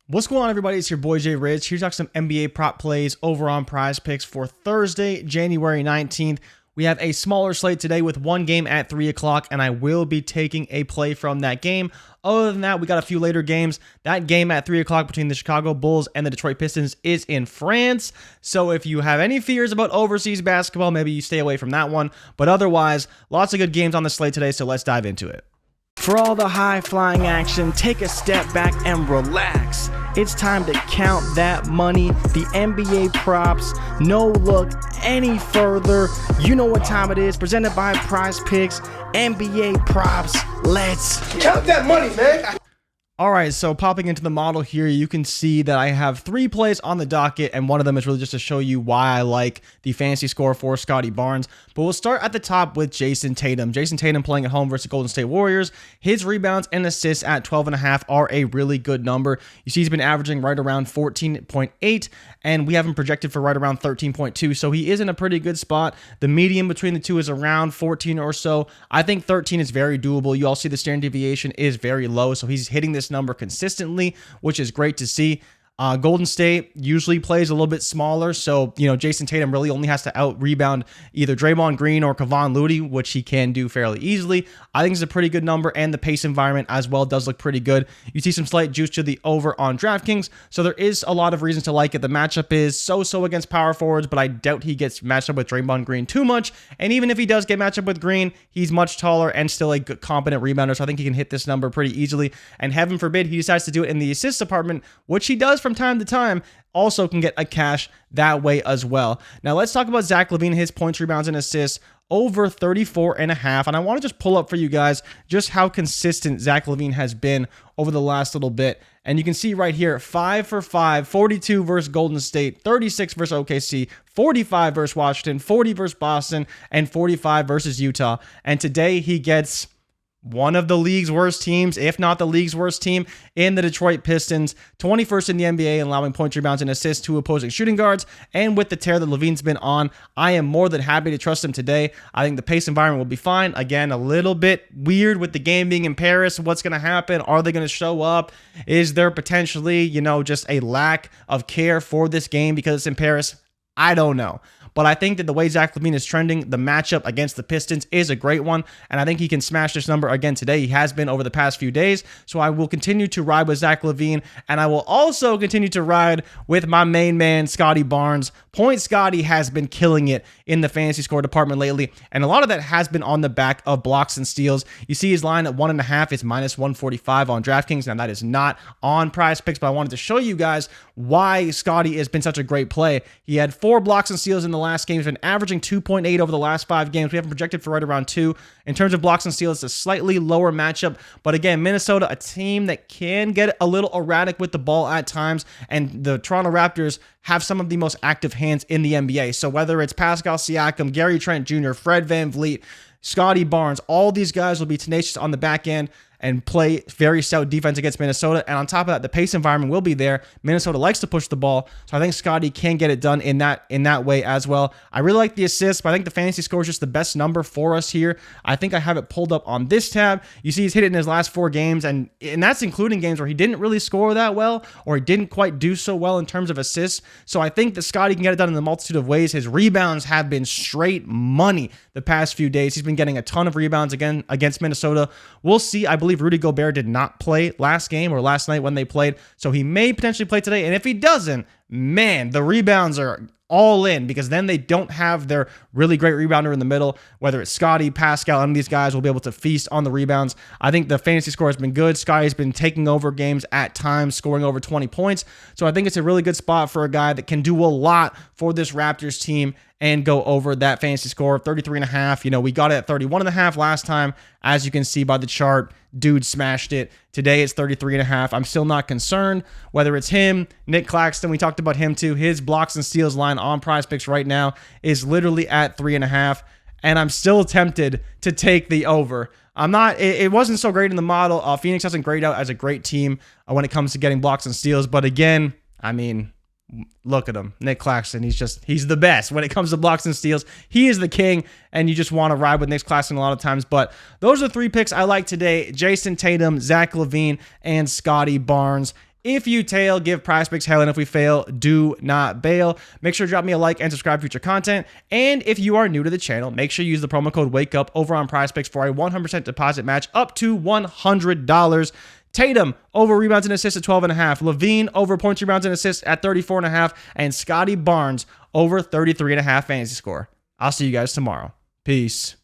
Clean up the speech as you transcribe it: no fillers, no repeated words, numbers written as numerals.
What's going on, everybody? It's your boy Jay Rich. Here to talk some NBA prop plays over on Prizepicks for Thursday, January 19th. We have a smaller slate today with one game at 3 o'clock, and I will be taking a play from that game. Other than that, we got a few later games. That game at 3 o'clock between the Chicago Bulls and the Detroit Pistons is in France. So if you have any fears about overseas basketball, maybe you stay away from that one. But otherwise, lots of good games on the slate today, so let's dive into it. For all the high-flying action, take a step back and relax. It's time to count that money, the NBA props. No look any further. You know what time it is. Presented by Prizepicks, NBA props. Let's count that money, man. All right, so popping into the model here, you can see that I have 3 plays on the docket, and one of them is really just to show you why I like the fantasy score for Scotty Barnes. But we'll start at the top with Jason Tatum. Jason Tatum playing at home versus the Golden State Warriors. His rebounds and assists at 12.5 are a really good number. You see he's been averaging right around 14.8, and we have him projected for right around 13.2, so he is in a pretty good spot. The median between the two is around 14 or so. I think 13 is very doable. You all see the standard deviation is very low, so he's hitting this number consistently, which is great to see. Golden State usually plays a little bit smaller, so Jason Tatum really only has to out rebound either Draymond Green or Kevon Looney, which he can do fairly easily. I think it's a pretty good number, and the pace environment as well does look pretty good. You see some slight juice to the over on DraftKings, so there is a lot of reasons to like it. The matchup is so-so against power forwards, but I doubt he gets matched up with Draymond Green too much, and even if he does get matched up with Green, he's much taller and still a good, competent rebounder, so I think he can hit this number pretty easily, and heaven forbid he decides to do it in the assist department, which he does from time to time, also can get a cash that way as well. Now let's talk about Zach LaVine, his points, rebounds, and assists over 34.5. And I want to just pull up for you guys just how consistent Zach LaVine has been over the last little bit. And you can see right here, 5 for 5, 42 versus Golden State, 36 versus OKC, 45 versus Washington, 40 versus Boston, and 45 versus Utah. And today he gets one of the league's worst teams, if not the league's worst team, in the Detroit Pistons, 21st in the NBA in allowing points, rebounds, and assists to opposing shooting guards. And with the tear that LaVine's been on, I am more than happy to trust him today. I think the pace environment will be fine. Again, a little bit weird with the game being in Paris. What's going to happen? Are they going to show up? Is there potentially, just a lack of care for this game because it's in Paris? I don't know. But I think that the way Zach LaVine is trending, the matchup against the Pistons is a great one. And I think he can smash this number again today. He has been over the past few days. So I will continue to ride with Zach LaVine. And I will also continue to ride with my main man, Scotty Barnes. Point Scotty has been killing it in the fantasy score department lately. And a lot of that has been on the back of blocks and steals. You see his line at 1.5. It's minus 145 on DraftKings. Now that is not on Prizepicks, but I wanted to show you guys why Scotty has been such a great play. He had 4 blocks and steals in the last game. He's been averaging 2.8 over the last 5 games. We have him projected for right around 2. In terms of blocks and steals, it's a slightly lower matchup. But again, Minnesota, a team that can get a little erratic with the ball at times. And the Toronto Raptors have some of the most active hands in the NBA. So whether it's Pascal Siakam, Gary Trent Jr., Fred VanVleet, Scotty Barnes, all these guys will be tenacious on the back end and play very stout defense against Minnesota. And on top of that, the pace environment will be there. Minnesota likes to push the ball, so I think Scotty can get it done in that way as well. I really like the assists, but I think the fantasy score is just the best number for us here. I think I have it pulled up on this tab. You see he's hit it in his last 4 games, and that's including games where he didn't really score that well or he didn't quite do so well in terms of assists. So I think that Scotty can get it done in a multitude of ways. His rebounds have been straight money the past few days. He's been getting a ton of rebounds again against Minnesota. We'll see. I believe Rudy Gobert did not play last game or last night when they played, so he may potentially play today. And if he doesn't, man, the rebounds are all in, because then they don't have their really great rebounder in the middle. Whether it's Scotty, Pascal, any of these guys will be able to feast on the rebounds. I think the fantasy score has been good. Scotty's been taking over games at times, scoring over 20 points. So I think it's a really good spot for a guy that can do a lot for this Raptors team and go over that fantasy score of 33.5. We got it at 31.5 last time. As you can see by the chart, dude smashed it. Today it's 33.5. I'm still not concerned whether it's him, Nick Claxton. We talked about him too. His blocks and steals line on Prizepicks right now is literally at 3.5. And I'm still tempted to take the over. I'm not. It wasn't so great in the model. Phoenix doesn't grade out as a great team when it comes to getting blocks and steals. But again, I mean, look at him, Nick Claxton. He's the best when it comes to blocks and steals. He is the king, and you just want to ride with Nick Claxton a lot of times. But those are the 3 picks I like today: Jason Tatum, Zach LaVine, and Scotty Barnes. If you tail, give Prizepicks hell, and if we fail, do not bail. Make sure to drop me a like and subscribe for future content. And if you are new to the channel, make sure you use the promo code WAKEUP over on Prizepicks for a 100% deposit match up to $100. Tatum over rebounds and assists at 12.5. Levine over points, rebounds, and assists at 34.5. And Scotty Barnes over 33.5 fantasy score. I'll see you guys tomorrow. Peace.